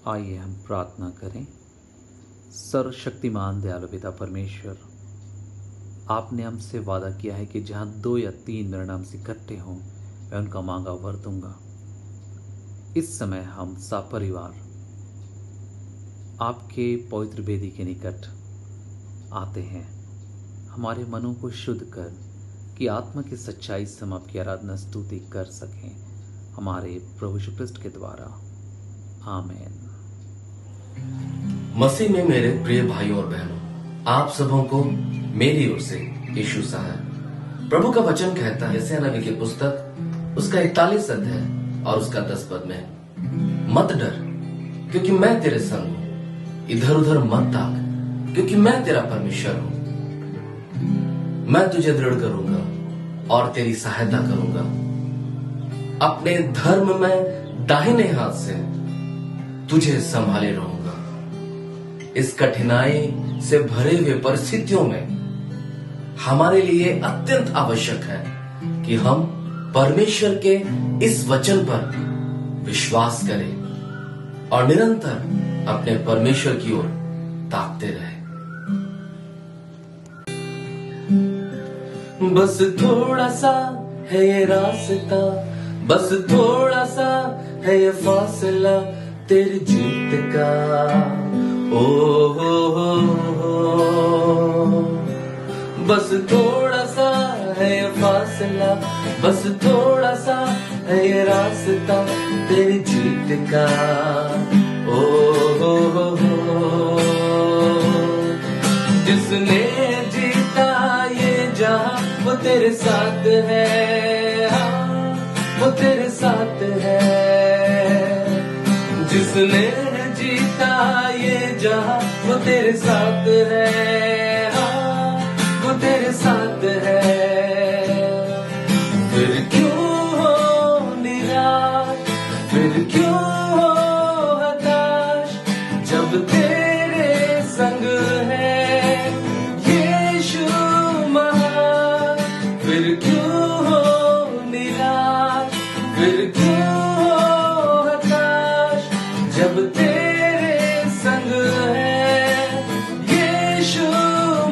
आइए हम प्रार्थना करें। सर्वशक्तिमान दयालु पिता परमेश्वर, आपने हमसे वादा किया है कि जहाँ 2 या 3 मेरे नाम से इकट्ठे हों, मैं उनका मांगा वर दूंगा। इस समय हम सपरिवार आपके पवित्र वेदी के निकट आते हैं, हमारे मनों को शुद्ध कर कि आत्मा की सच्चाई से हम आपकी आराधना स्तुति कर सकें, हमारे प्रभु यीशु ख्रिस्ट के द्वारा। आमीन। मसीह में मेरे प्रिय भाइयों और बहनों, आप सबों को मेरी ओर से यीशु साहब। प्रभु का वचन कहता है यशायाह नबी की पुस्तक उसका 41 अध्याय और उसका 10 पद में, मत डर क्योंकि मैं तेरे संग हूं, इधर उधर मत ताक क्योंकि मैं तेरा परमेश्वर हूं। मैं तुझे दृढ़ करूंगा और तेरी सहायता करूंगा, अपने धर्म में दाहिने हाथ से तुझे संभाले रहूंगा। इस कठिनाई से भरे हुए परिस्थितियों में हमारे लिए अत्यंत आवश्यक है कि हम परमेश्वर के इस वचन पर विश्वास करें और निरंतर अपने परमेश्वर की ओर ताकते रहें। बस थोड़ा सा है ये रास्ता, बस थोड़ा सा है ये फासला तेरी जीत का। ओ हो, बस थोड़ा सा है ये फासला, बस थोड़ा सा है ये रास्ता तेरी जीत का। ओ हो, जिसने जीता ये जहां वो तेरे साथ है, हाँ, वो तेरे साथ है। जिसने जीता ये जहां वो तेरे साथ है, हाँ, वो तेरे साथ है। फिर क्यों हो निराश, फिर क्यों हो हताश, जब तेरे संग है यीशु महान। फिर क्यों हो निराश, फिर क्यों हो हताश, जब तेरे संग है यीशु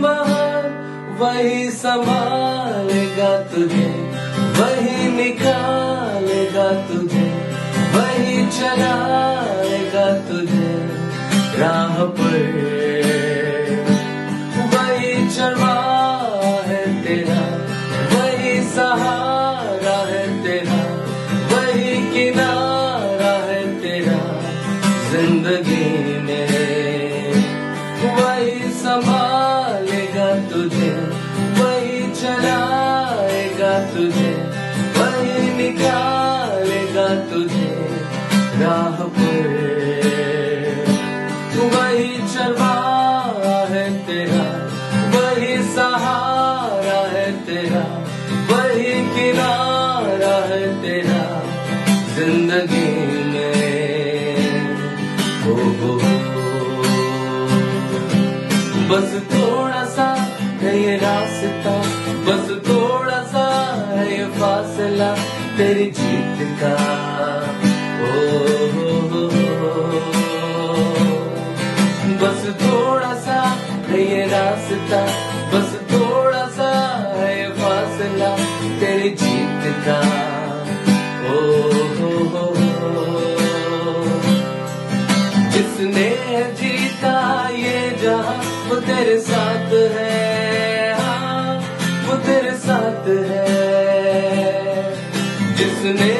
महान। वही संभालेगा तुझे, वही निकालेगा तुझे, वही चलाएगा तुझे राह पर। वही चढ़वा है तेरा, वही सहारा है तेरा, वही किनारा है तेरा जिंदगी में। वही संभालेगा तुझे, वही चलाएगा तुझे, वही निकालेगा तुझे राह पर। वही चलवा है तेरा, वही सहारा है तेरा, वही किनारा है तेरा जिंदगी में। हो, बस थोड़ा सा है ये रास्ता, बस थोड़ा सा है ये फासला तेरी जीत का। ओ बस थोड़ा सा है ये रास्ता, बस थोड़ा सा है ये फासला तेरी जीत का। ओ जिसने जीता ये जहां वो तेरे साथ है, हाँ, वो तेरे साथ है। जिसने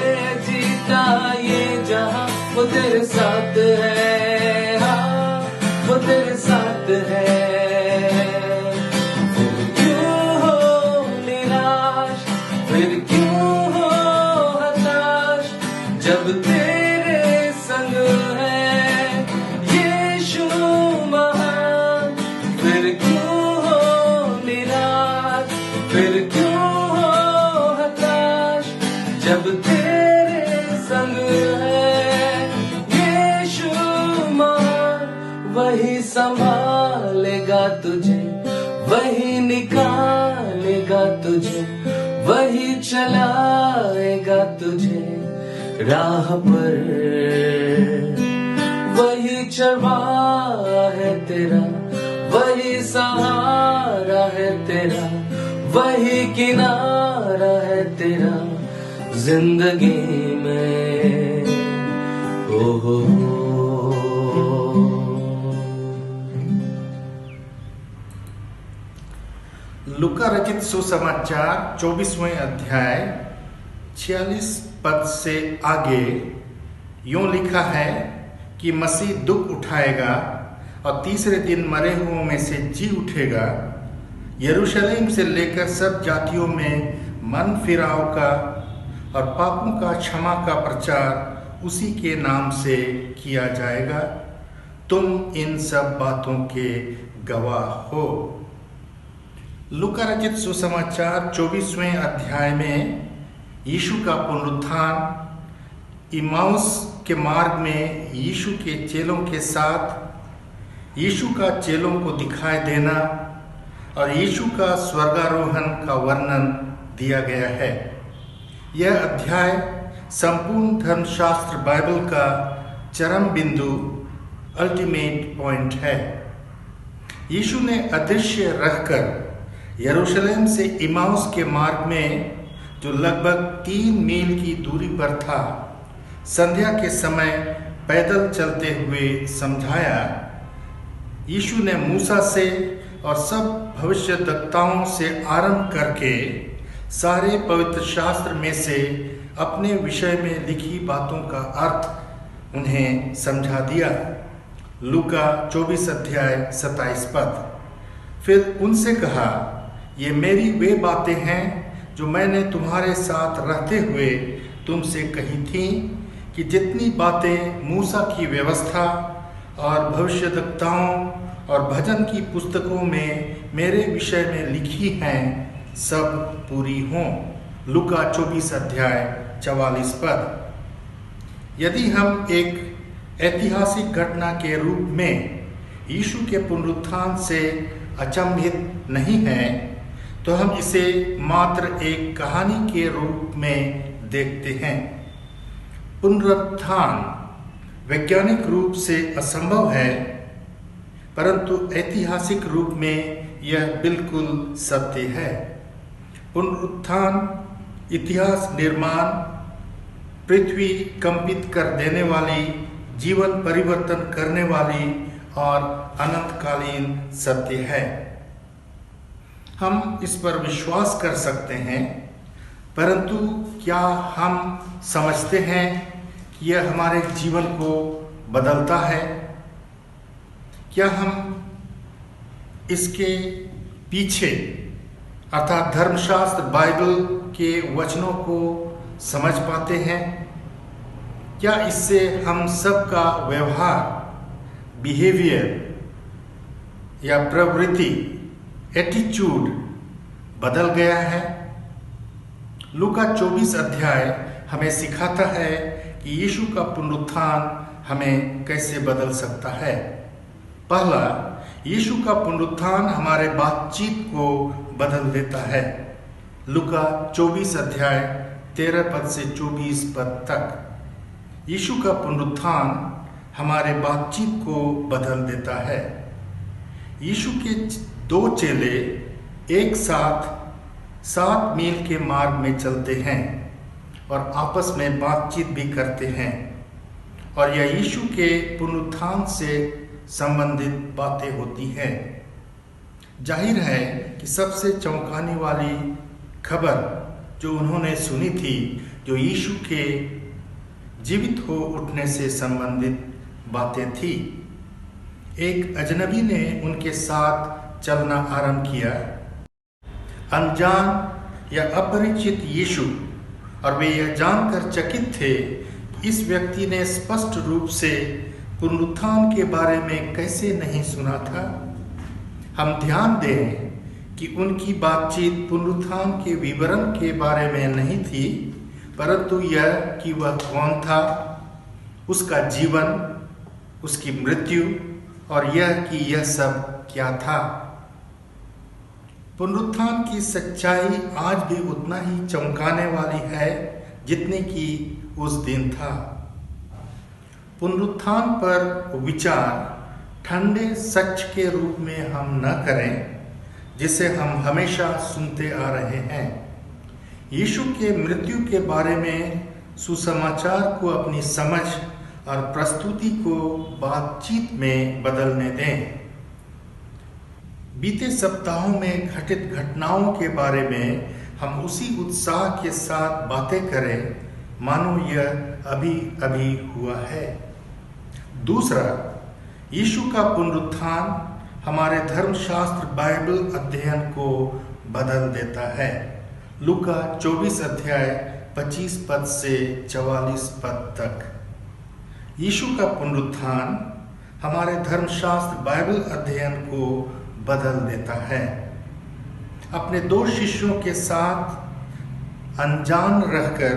जीता ये जहां वो तेरे साथ है, हाँ, वो तेरे साथ है। फिर क्यों हो निराश, फिर क्यों हो हताश, जब तेरे संग है यीशु महान। फिर क्यों हो निराश, फिर क्यों हो हताश, जब तेरे संग है यीशु महान। वही संभालेगा तुझे, वही निकालेगा तुझे, वही चलाएगा तुझे राह पर। वही चरवाहा है तेरा, वही सहारा है तेरा, वही किनारा है तेरा जिंदगी में। हो लूका रचित सुसमाचार 24वें अध्याय 46 पद से आगे यूं लिखा है कि मसीह दुख उठाएगा और तीसरे दिन मरे हुओं में से जी उठेगा। यरूशलेम से लेकर सब जातियों में मन फिराव का और पापों का क्षमा का प्रचार उसी के नाम से किया जाएगा। तुम इन सब बातों के गवाह हो। लूका रचित सुसमाचार 24वें अध्याय में यीशु का पुनरुत्थान, इम्माउस के मार्ग में यीशु के चेलों के साथ यीशु का चेलों को दिखाई देना और यीशु का स्वर्गारोहण का वर्णन दिया गया है। यह अध्याय संपूर्ण धर्मशास्त्र बाइबल का चरम बिंदु, अल्टीमेट पॉइंट है। यीशु ने अदृश्य रहकर यरूशलेम से इम्माउस के मार्ग में, जो लगभग 3 मील की दूरी पर था, संध्या के समय पैदल चलते हुए समझाया। यीशु ने मूसा से और सब भविष्यद्वक्ताओं से आरंभ करके सारे पवित्र शास्त्र में से अपने विषय में लिखी बातों का अर्थ उन्हें समझा दिया। लूका 24 अध्याय 27 पद। फिर उनसे कहा, ये मेरी वे बातें हैं जो मैंने तुम्हारे साथ रहते हुए तुमसे कही थी कि जितनी बातें मूसा की व्यवस्था और भविष्यद्वक्ताओं और भजन की पुस्तकों में मेरे विषय में लिखी हैं, सब पूरी हों। लूका 24 अध्याय 44 पद। यदि हम एक ऐतिहासिक घटना के रूप में यीशु के पुनरुत्थान से अचंभित नहीं हैं, तो हम इसे मात्र एक कहानी के रूप में देखते हैं। पुनरुत्थान वैज्ञानिक रूप से असंभव है, परंतु ऐतिहासिक रूप में यह बिल्कुल सत्य है। पुनरुत्थान इतिहास निर्माण, पृथ्वी कंपित कर देने वाली, जीवन परिवर्तन करने वाली और अनंतकालीन सत्य है। हम इस पर विश्वास कर सकते हैं, परंतु क्या हम समझते हैं कि यह हमारे जीवन को बदलता है? क्या हम इसके पीछे अर्थात धर्मशास्त्र बाइबल के वचनों को समझ पाते हैं? क्या इससे हम सबका व्यवहार, बिहेवियर या प्रवृत्ति, एटीट्यूड बदल गया है? लूका 24 अध्याय हमें सिखाता है कि यीशु का पुनरुत्थान हमें कैसे बदल सकता है। पहला, यीशु का पुनरुत्थान हमारे बातचीत को बदल देता है। लूका 24 अध्याय 13 पद से 24 पद तक यीशु का पुनरुत्थान हमारे बातचीत को बदल देता है। यीशु के 2 चेले एक साथ 7 मील के मार्ग में चलते हैं और आपस में बातचीत भी करते हैं, और यह यीशु के पुनरुत्थान से संबंधित बातें होती हैं। जाहिर है कि सबसे चौंकाने वाली खबर जो उन्होंने सुनी थी, जो यीशु के जीवित हो उठने से संबंधित बातें थी। एक अजनबी ने उनके साथ चलना आरंभ किया। अनजान या अपरिचित यीशु, और वे यह जानकर चकित थे कि इस व्यक्ति ने स्पष्ट रूप से पुनरुत्थान के बारे में कैसे नहीं सुना था। हम ध्यान दें कि उनकी बातचीत पुनरुत्थान के विवरण के बारे में नहीं थी, परंतु यह कि वह कौन था, उसका जीवन, उसकी मृत्यु, और यह कि यह सब क्या था। पुनरुत्थान की सच्चाई आज भी उतना ही चौंकाने वाली है जितनी कि उस दिन था। पुनरुत्थान पर विचार ठंडे सच के रूप में हम न करें जिसे हम हमेशा सुनते आ रहे हैं। यीशु के मृत्यु के बारे में सुसमाचार को अपनी समझ और प्रस्तुति को बातचीत में बदलने दें। बीते सप्ताहों में घटित घटनाओं के बारे में हम उसी उत्साह के साथ बातें करें मानो यह अभी अभी हुआ है। दूसरा, यीशु का पुनरुत्थान हमारे धर्मशास्त्र बाइबल अध्ययन को बदल देता है। लूका 24 अध्याय 25 पद से 44 पद तक। यीशु का पुनरुत्थान हमारे धर्मशास्त्र बाइबल अध्ययन को बदल देता है। अपने 2 शिष्यों के साथ अनजान रहकर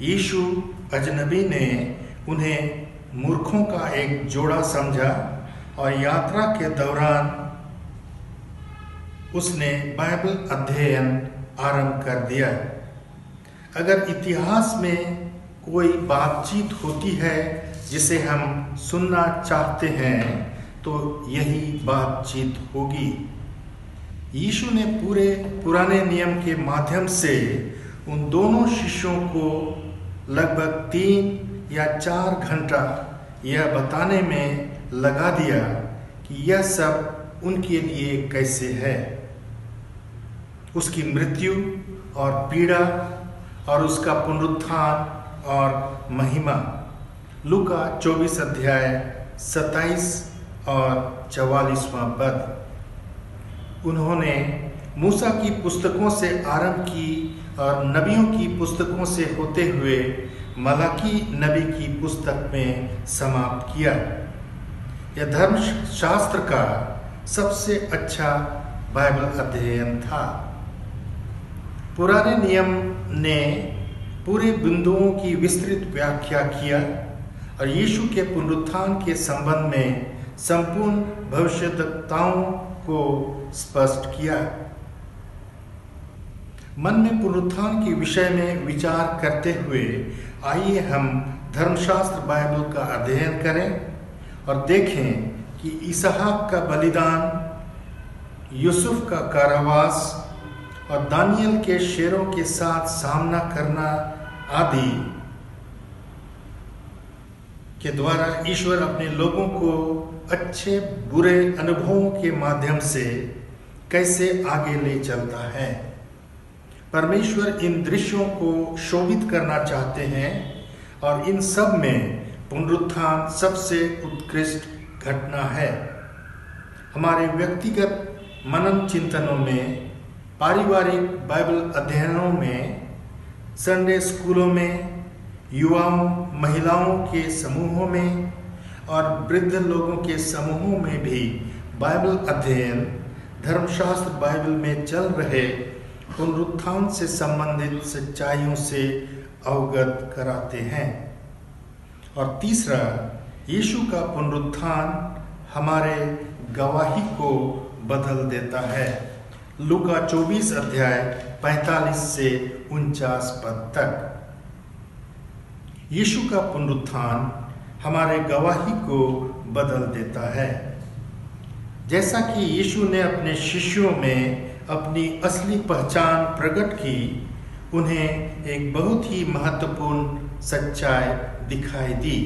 यीशु अजनबी ने उन्हें मूर्खों का एक जोड़ा समझा और यात्रा के दौरान उसने बाइबल अध्ययन आरंभ कर दिया। अगर इतिहास में कोई बातचीत होती है जिसे हम सुनना चाहते हैं तो यही बातचीत होगी। यीशु ने पूरे पुराने नियम के माध्यम से उन दोनों शिष्यों को लगभग 3 या 4 घंटा यह बताने में लगा दिया कि यह सब उनके लिए कैसे है। उसकी मृत्यु और पीड़ा और उसका पुनरुत्थान और महिमा। लूका 24 अध्याय 27 और 44वां पद। उन्होंने मूसा की पुस्तकों से आरंभ की और नबियों की पुस्तकों से होते हुए मलाकी नबी की पुस्तक में समाप्त किया। यह धर्मशास्त्र का सबसे अच्छा बाइबल अध्ययन था। पुराने नियम ने पूरे बिंदुओं की विस्तृत व्याख्या किया और यीशु के पुनरुत्थान के संबंध में संपूर्ण भविष्यद्वक्ताओं को स्पष्ट किया। मन में पुनरुत्थान के विषय में विचार करते हुए आइए हम धर्मशास्त्र बाइबल का अध्ययन करें और देखें कि इसहाक का बलिदान, यूसुफ का कारावास और दानियल के शेरों के साथ सामना करना आदि के द्वारा ईश्वर अपने लोगों को अच्छे बुरे अनुभवों के माध्यम से कैसे आगे ले चलता है। परमेश्वर इन दृश्यों को शोभित करना चाहते हैं और इन सब में पुनरुत्थान सबसे उत्कृष्ट घटना है। हमारे व्यक्तिगत मनन चिंतनों में, पारिवारिक बाइबल अध्ययनों में, संडे स्कूलों में, युवाओं महिलाओं के समूहों में और वृद्ध लोगों के समूहों में भी बाइबल अध्ययन धर्मशास्त्र बाइबल में चल रहे पुनरुत्थान से संबंधित सच्चाइयों से अवगत कराते हैं। और तीसरा, यीशु का पुनरुत्थान हमारे गवाही को बदल देता है। लूका 24 अध्याय 45 से 49 पद तक। यीशु का पुनरुत्थान हमारे गवाही को बदल देता है। जैसा कि यीशु ने अपने शिष्यों में अपनी असली पहचान प्रकट की, उन्हें एक बहुत ही महत्वपूर्ण सच्चाई दिखाई दी।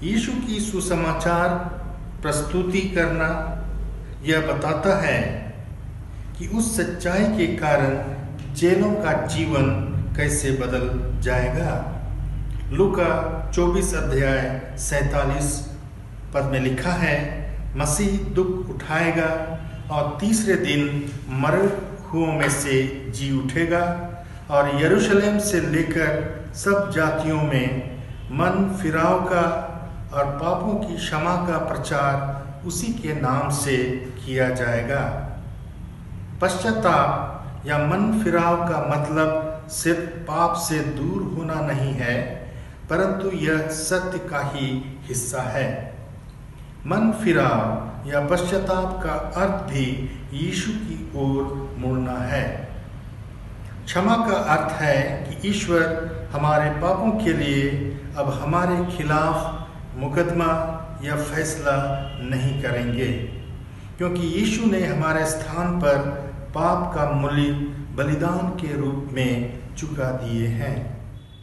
यीशु की सुसमाचार प्रस्तुति करना यह बताता है कि उस सच्चाई के कारण चेलों का जीवन कैसे बदल जाएगा। लूका 24 अध्याय 47 पद में लिखा है, मसीह दुख उठाएगा और तीसरे दिन मरे हुओं में से जी उठेगा और यरूशलेम से लेकर सब जातियों में मन फिराव का और पापों की क्षमा का प्रचार उसी के नाम से किया जाएगा। पश्चाताप या मन फिराव का मतलब सिर्फ पाप से दूर होना नहीं है, परंतु यह सत्य का ही हिस्सा है। मन फिराव या पश्चाताप का अर्थ भी यीशु की ओर मुड़ना है। क्षमा का अर्थ है कि ईश्वर हमारे पापों के लिए अब हमारे खिलाफ मुकदमा या फैसला नहीं करेंगे, क्योंकि यीशु ने हमारे स्थान पर पाप का मूल्य बलिदान के रूप में चुका दिए हैं।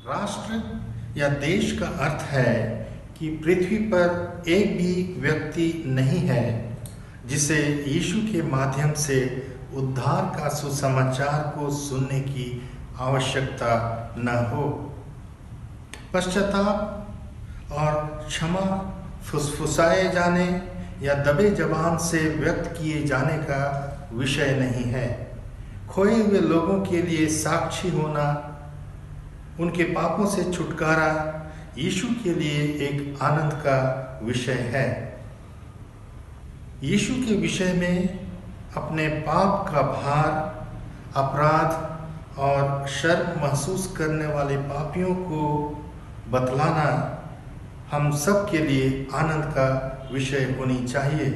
राष्ट्र या देश का अर्थ है कि पृथ्वी पर एक भी व्यक्ति नहीं है जिसे यीशु के माध्यम से उद्धार का सुसमाचार को सुनने की आवश्यकता न हो। पश्चाताप और क्षमा फुसफुसाए जाने या दबे जबान से व्यक्त किए जाने का विषय नहीं है। खोए हुए लोगों के लिए साक्षी होना, उनके पापों से छुटकारा यीशु के लिए एक आनंद का विषय है। यीशु के विषय में अपने पाप का भार, अपराध और शर्म महसूस करने वाले पापियों को बतलाना हम सब के लिए आनंद का विषय होनी चाहिए।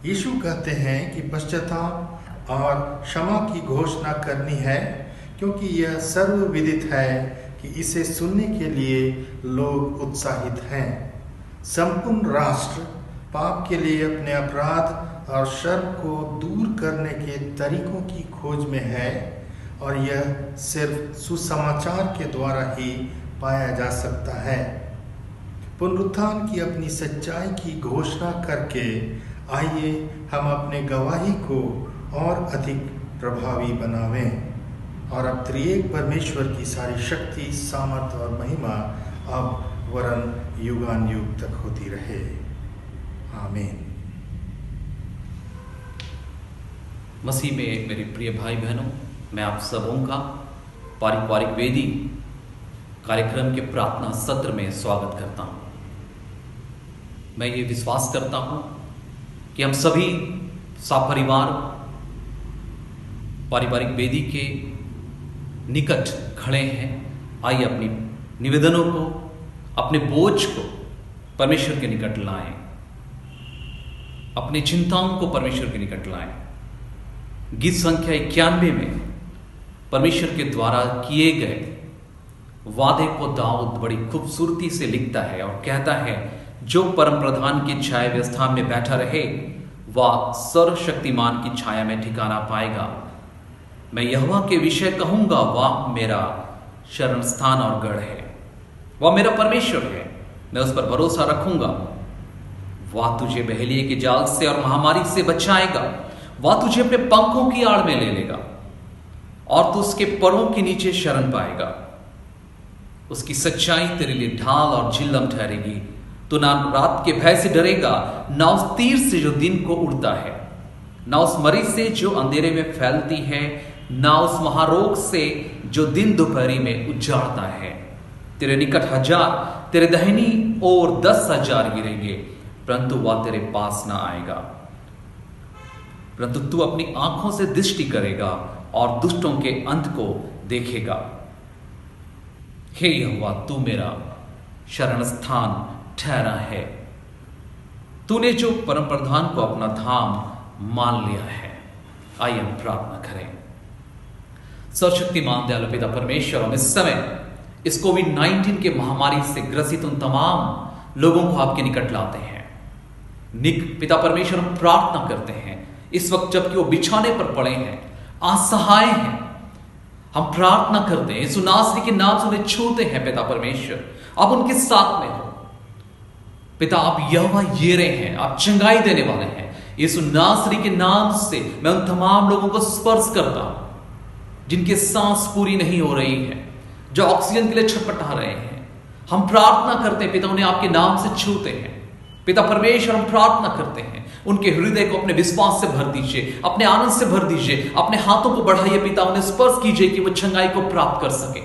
यीशु कहते हैं कि पश्चाताप और क्षमा की घोषणा करनी है, क्योंकि यह सर्वविदित है कि इसे सुनने के लिए लोग उत्साहित हैं। संपूर्ण राष्ट्र पाप के लिए अपने अपराध और शर्म को दूर करने के तरीकों की खोज में है, और यह सिर्फ सुसमाचार के द्वारा ही पाया जा सकता है। पुनरुत्थान की अपनी सच्चाई की घोषणा करके आइए हम अपने गवाही को और अधिक प्रभावी बनावें, और अब त्रिएक परमेश्वर की सारी शक्ति, सामर्थ और महिमा अब वरन युगान युग तक होती रहे। आमीन। मसीह में मेरे प्रिय भाई बहनों, मैं आप सबों का पारिवारिक वेदी कार्यक्रम के प्रार्थना सत्र में स्वागत करता हूं। मैं ये विश्वास करता हूं कि हम सभी सपरिवार पारिवारिक वेदी के निकट खड़े हैं। आइए अपनी निवेदनों को, अपने बोझ को परमेश्वर के निकट लाएं, अपनी चिंताओं को परमेश्वर के निकट लाएं। गीत संख्या 91 में परमेश्वर के द्वारा किए गए वादे को दाऊद बड़ी खूबसूरती से लिखता है और कहता है, जो परम प्रधान की छाया व्यवस्था में बैठा रहे वह सर्वशक्तिमान की छाया में ठिकाना पाएगा। मैं यहोवा के विषय कहूंगा, वह मेरा शरण स्थान और गढ़ है, वह मेरा परमेश्वर है, मैं उस पर भरोसा रखूंगा। वह तुझे बहेलिए के जाल से और महामारी से बचाएगा, वह तुझे अपने पंखों की आड़ में ले लेगा और तू उसके परों के नीचे शरण पाएगा। उसकी सच्चाई तेरे लिए ढाल और झिल्लम ठहरेगी। तू ना रात के भय से डरेगा, ना उस तीर से जो दिन को उड़ता है, ना उस मरी से जो अंधेरे में फैलती है, ना उस महारोग से जो दिन दोपहरी में उजाड़ता है। तेरे निकट 1000, तेरे दाहिनी ओर 10,000 गिरेंगे, परंतु वह तेरे पास ना आएगा। परंतु तू अपनी आंखों से दृष्टि करेगा और दुष्टों के अंत को देखेगा। हे यहोवा, तू मेरा शरण स्थान ठहरा है। तूने जो परम प्रधान को अपना धाम मान लिया है। आइए हम प्रार्थना करें। सर्वशक्तिमान दयालु पिता परमेश्वर, हम इस समय इस कोविड-19 के महामारी से ग्रसित उन तमाम लोगों को आपके निकट लाते हैं। पिता परमेश्वर, हम प्रार्थना करते हैं इस वक्त जबकि वो बिछाने पर पड़े हैं, असहाय हैं, हम प्रार्थना करते हैं यीशु नासरी के नाम से उन्हें छूते हैं। पिता परमेश्वर, आप उनके साथ में हो। पिता, आप यहोवा यिरे हैं, आप चंगाई देने वाले हैं। यीशु नासरी के नाम से मैं उन तमाम लोगों को स्पर्श करता हूं जिनकी सांस पूरी नहीं हो रही है, जो ऑक्सीजन के लिए छटपटा रहे हैं। हम प्रार्थना करते हैं पिता, उन्हें आपके नाम से छूते हैं। पिता परमेश्वर, हम प्रार्थना करते हैं उनके हृदय को अपने विश्वास से भर दीजिए, अपने आनंद से भर दीजिए, अपने हाथों को बढ़ाइए पिता, उन्हें स्पर्श कीजिए कि वो चंगाई को प्राप्त कर सके।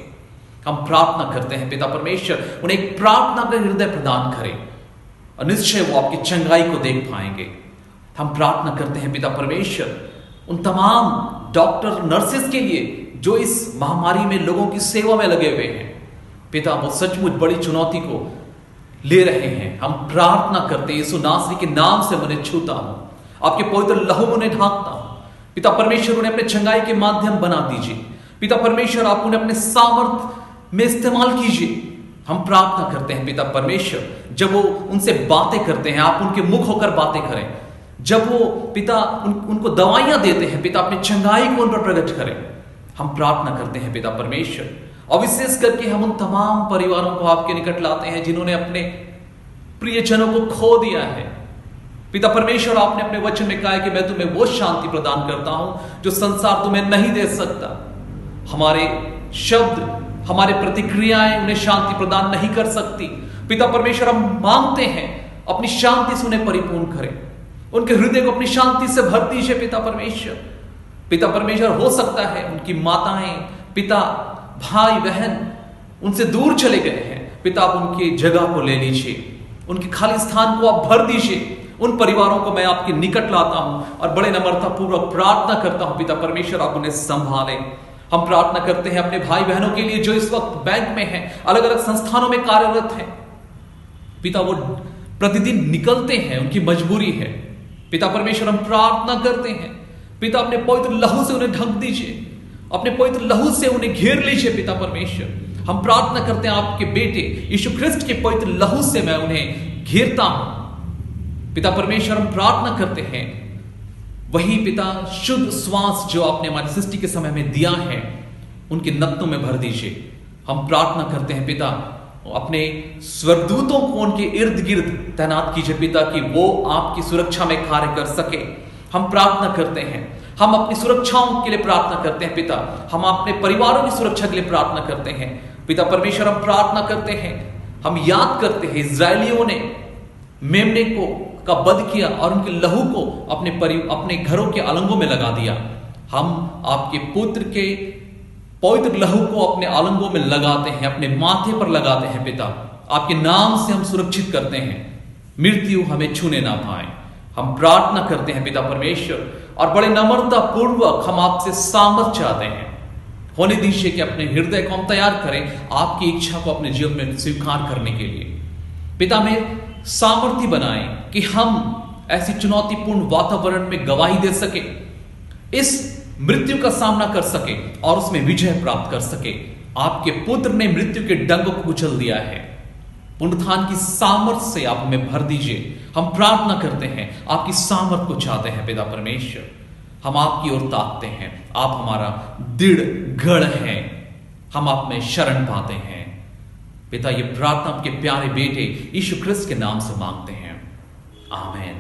हम प्रार्थना करते हैं पिता परमेश्वर, उन्हें एक प्रार्थना का हृदय प्रदान करें और निश्चय वो आपकी चंगाई को देख पाएंगे। हम प्रार्थना करते हैं पिता परमेश्वर उन तमाम डॉक्टर, नर्सेस के लिए जो इस महामारी में लोगों की सेवा में लगे हुए हैं। पिता, वो सचमुच बड़ी चुनौती को ले रहे हैं। हम प्रार्थना करते हैं यीशु नासरी के नाम से उन्हें छूता हूं, आपके पवित्र लहू में उन्हें ढांकता हूं। पिता परमेश्वर, उन्हें अपने चंगाई के माध्यम बना दीजिए। पिता परमेश्वर, आप उन्हें अपने सामर्थ में इस्तेमाल कीजिए। हम प्रार्थना करते हैं पिता परमेश्वर, जब वो उनसे बातें करते हैं, आप उनके मुख होकर बातें करें। जब वो पिता उनको दवाइयां देते हैं, पिता अपनी चंगाई को उन पर प्रकट करें। हम प्रार्थना करते हैं पिता परमेश्वर, और विशेष करके हम उन तमाम परिवारों को आपके निकट लाते हैं जिन्होंने अपने प्रियजनों को खो दिया है। पिता परमेश्वर, आपने अपने वचन में कहा है कि मैं तुम्हें वो शांति प्रदान करता हूं जो संसार तुम्हें नहीं दे सकता। हमारे शब्द, हमारे प्रतिक्रियाएं उन्हें शांति प्रदान नहीं कर सकती। पिता परमेश्वर, हम मांगते हैं अपनी शांति से उन्हें परिपूर्ण करें, उनके हृदय को अपनी शांति से भर दीजिए पिता परमेश्वर। पिता परमेश्वर, हो सकता है उनकी माताएं, पिता, भाई बहन उनसे दूर चले गए हैं। पिता, आप उनकी जगह को ले लीजिए, उनके खाली स्थान को आप भर दीजिए। उन परिवारों को मैं आपके निकट लाता हूं और बड़े नम्रता पूर्वक प्रार्थना करता हूं पिता परमेश्वर, आप उन्हें संभालें। हम प्रार्थना करते हैं अपने भाई बहनों के लिए जो इस वक्त बैंक में हैं, अलग अलग संस्थानों में कार्यरत हैं। पिता, वो प्रतिदिन निकलते हैं, उनकी मजबूरी है। पिता परमेश्वर, हम प्रार्थना करते हैं पिता, अपने पवित्र लहू से उन्हें ढक दीजिए, अपने पवित्र लहू से उन्हें घेर लीजिए पिता परमेश्वर। हम प्रार्थना करते हैं आपके बेटे यीशु ख्रिस्ट के पवित्र लहू से मैं उन्हें घेरता हूं पिता परमेश्वर। हम प्रार्थना करते हैं वही पिता शुद्ध श्वास जो आपने हमारी सृष्टि के समय में दिया है, उनके नत्नों में भर दीजिए। हम प्रार्थना करते हैं पिता, अपने स्वर्गदूतों को उनके इर्द गिर्द तैनात कीजिए पिता, कि वो आपकी सुरक्षा में कार्य कर सके। हम प्रार्थना करते हैं, हम अपनी सुरक्षाओं के लिए प्रार्थना करते हैं पिता, हम अपने परिवारों की सुरक्षा के लिए प्रार्थना करते हैं पिता परमेश्वर। हम प्रार्थना करते हैं, हम याद करते हैं इजरायलियों ने मेमने का वध किया और उनके लहू को अपने घरों के अलंगों में लगा दिया। हम आपके पुत्र के पवित्र लहू को अपने अलंगों में लगाते हैं, अपने माथे पर लगाते हैं पिता। आपके नाम से हम सुरक्षित करते हैं, मृत्यु हमें छूने ना पाए। हम प्रार्थना करते हैं पिता परमेश्वर, और बड़े नम्रता पूर्वक हम आपसे सामर्थ चाहते हैं। होने दीजिए कि अपने हृदय को हम तैयार करें आपकी इच्छा को अपने जीवन में स्वीकार करने के लिए। पिता, में सामर्थ्य बनाएं कि हम ऐसी चुनौतीपूर्ण वातावरण में गवाही दे सके, इस मृत्यु का सामना कर सके और उसमें विजय प्राप्त कर सके। आपके पुत्र ने मृत्यु के डंक को कुचल दिया है, पुनरुत्थान की सामर्थ्य से आप हमें भर दीजिए। हम प्रार्थना करते हैं, आपकी सामर्थ को चाहते हैं पिता परमेश्वर। हम आपकी ओर ताकते हैं, आप हमारा दृढ़ गढ़ हैं, हम आप में शरण पाते हैं पिता। ये प्रार्थना आपके प्यारे बेटे यीशु ख्रिस्त के नाम से मांगते हैं, आमीन।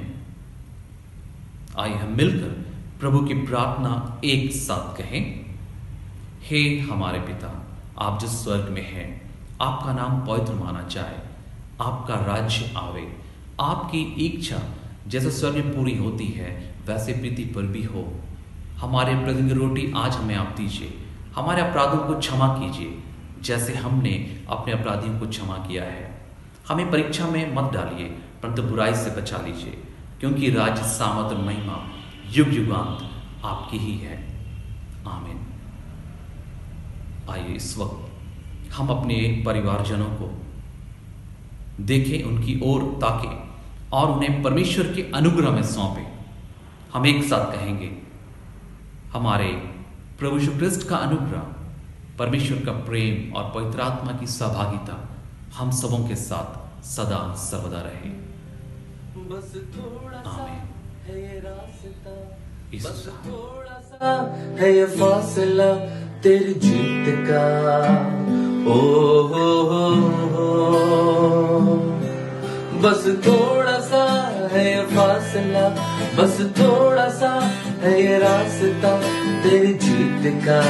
आइए हम मिलकर प्रभु की प्रार्थना एक साथ कहें। हे हमारे पिता, आप जो स्वर्ग में हैं, आपका नाम पवित्र माना जाए, आपका राज्य आवे, आपकी इच्छा जैसे स्वर्ग में पूरी होती है वैसे पृथ्वी पर भी हो। हमारे प्रतिदिन की रोटी आज हमें आप दीजिए, हमारे अपराधों को क्षमा कीजिए जैसे हमने अपने अपराधियों को क्षमा किया है। हमें परीक्षा में मत डालिए, परंतु बुराई से बचा लीजिए, क्योंकि राज्य, सामर्थ, महिमा युग युगांत आपकी ही है, आमीन। आइए इस वक्त हम अपने परिवारजनों को देखें, उनकी ओर ताकें और उन्हें परमेश्वर के अनुग्रह में सौंपें। हम एक साथ कहेंगे, हमारे प्रभु यीशु ख्रिस्त का अनुग्रह, परमेश्वर का प्रेम और पवित्र आत्मा की सहभागिता हम सबों के साथ सदा सर्वदा रहे, बस थोड़ा सा है ये रास्ता, बस थोड़ा सा है ये फासला तेरी जीत का। ओ हो, बस थोड़ा सा है ये फासला, बस थोड़ा सा है ये रास्ता तेरी जीत का।